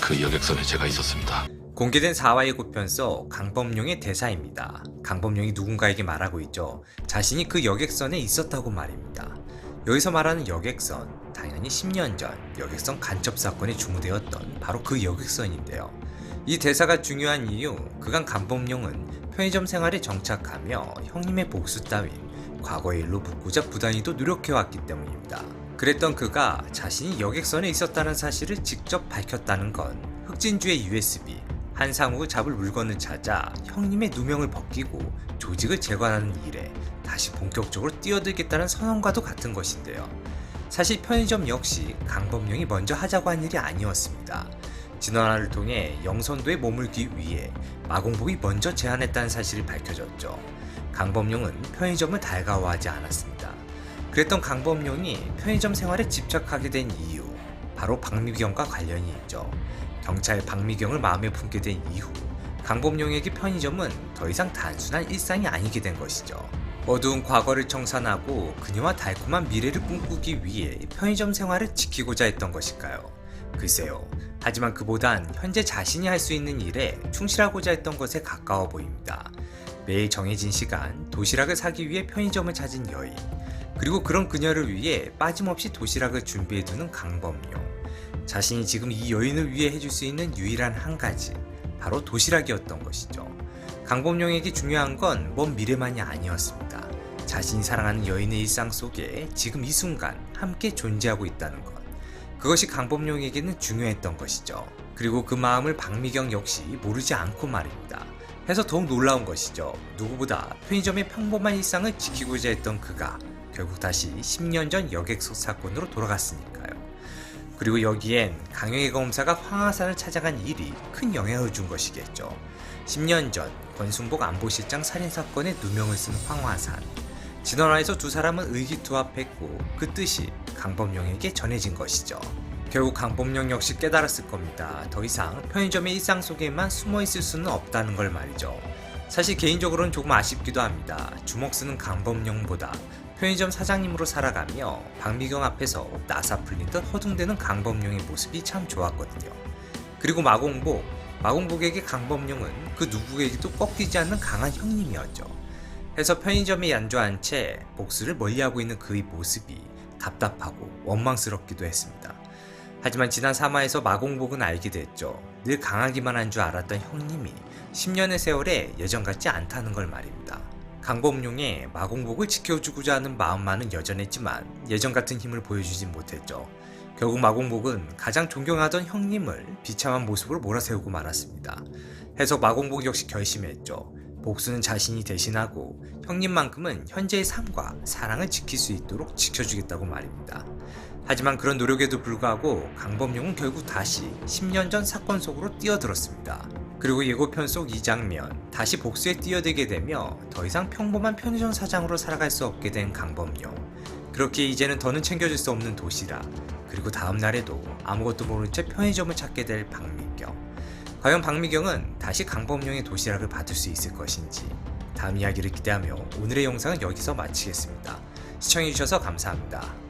그 여객선에 제가 있었습니다. 공개된 4화 예고편서 강범용의 대사입니다. 강범용이 누군가에게 말하고 있죠. 자신이 그 여객선에 있었다고 말입니다. 여기서 말하는 여객선, 당연히 10년 전 여객선 간첩 사건에 주무되었던 바로 그 여객선인데요. 이 대사가 중요한 이유, 그간 강범용은 편의점 생활에 정착하며 형님의 복수 따윈 과거의 일로 묻고자 부단히도 노력해왔기 때문입니다. 그랬던 그가 자신이 여객선에 있었다는 사실을 직접 밝혔다는 건 흑진주의 USB, 한상욱을 잡을 물건을 찾아 형님의 누명을 벗기고 조직을 재건하는 일에 다시 본격적으로 뛰어들겠다는 선언과도 같은 것인데요. 사실 편의점 역시 강범용이 먼저 하자고 한 일이 아니었습니다. 진원화를 통해 영선도에 머물기 위해 마공복이 먼저 제안했다는 사실이 밝혀졌죠. 강범용은 편의점을 달가워하지 않았습니다. 그랬던 강범용이 편의점 생활에 집착하게 된 이유, 바로 박미경과 관련이 있죠. 경찰 박미경을 마음에 품게 된 이후 강범용에게 편의점은 더 이상 단순한 일상이 아니게 된 것이죠. 어두운 과거를 청산하고 그녀와 달콤한 미래를 꿈꾸기 위해 편의점 생활을 지키고자 했던 것일까요? 글쎄요. 하지만 그보단 현재 자신이 할 수 있는 일에 충실하고자 했던 것에 가까워 보입니다. 매일 정해진 시간 도시락을 사기 위해 편의점을 찾은 여인, 그리고 그런 그녀를 위해 빠짐없이 도시락을 준비해두는 강범용. 자신이 지금 이 여인을 위해 해줄 수 있는 유일한 한 가지, 바로 도시락이었던 것이죠. 강범용에게 중요한 건 먼 미래만이 아니었습니다. 자신이 사랑하는 여인의 일상 속에 지금 이 순간 함께 존재하고 있다는 것, 그것이 강범용에게는 중요했던 것이죠. 그리고 그 마음을 박미경 역시 모르지 않고 말입니다. 해서 더욱 놀라운 것이죠. 누구보다 편의점의 평범한 일상을 지키고자 했던 그가 결국 다시 10년 전 여객선 사건으로 돌아갔으니까요. 그리고 여기엔 강영애 검사가 황하산을 찾아간 일이 큰 영향을 준 것이겠죠. 10년 전 권순복 안보실장 살인사건에 누명을 쓴 황하산. 진원화에서 두 사람은 의기투합했고 그 뜻이 강범용에게 전해진 것이죠. 결국 강범용 역시 깨달았을 겁니다. 더 이상 편의점의 일상 속에만 숨어있을 수는 없다는 걸 말이죠. 사실 개인적으로는 조금 아쉽기도 합니다. 주먹 쓰는 강범용보다 편의점 사장님으로 살아가며 박미경 앞에서 나사 풀린 듯 허둥대는 강범용의 모습이 참 좋았거든요. 그리고 마공복에게 강범용은 그 누구에게도 꺾이지 않는 강한 형님이었죠. 해서 편의점에 연주한 채 복수를 멀리하고 있는 그의 모습이 답답하고 원망스럽기도 했습니다. 하지만 지난 3화에서 마공복은 알게 됐죠. 늘 강하기만 한 줄 알았던 형님이 10년의 세월에 예전 같지 않다는 걸 말입니다. 강범용의 마공복을 지켜주고자 하는 마음만은 여전했지만 예전 같은 힘을 보여주진 못했죠. 결국 마공복은 가장 존경하던 형님을 비참한 모습으로 몰아세우고 말았습니다. 해서 마공복 역시 결심했죠. 복수는 자신이 대신하고 형님만큼은 현재의 삶과 사랑을 지킬 수 있도록 지켜주겠다고 말입니다. 하지만 그런 노력에도 불구하고 강범용은 결국 다시 10년 전 사건 속으로 뛰어들었습니다. 그리고 예고편 속 이 장면, 다시 복수에 뛰어들게 되며 더 이상 평범한 편의점 사장으로 살아갈 수 없게 된 강범용. 그렇게 이제는 더는 챙겨줄 수 없는 도시락, 그리고 다음 날에도 아무것도 모른 채 편의점을 찾게 될 박미경. 과연 박미경은 다시 강범용의 도시락을 받을 수 있을 것인지, 다음 이야기를 기대하며 오늘의 영상은 여기서 마치겠습니다. 시청해주셔서 감사합니다.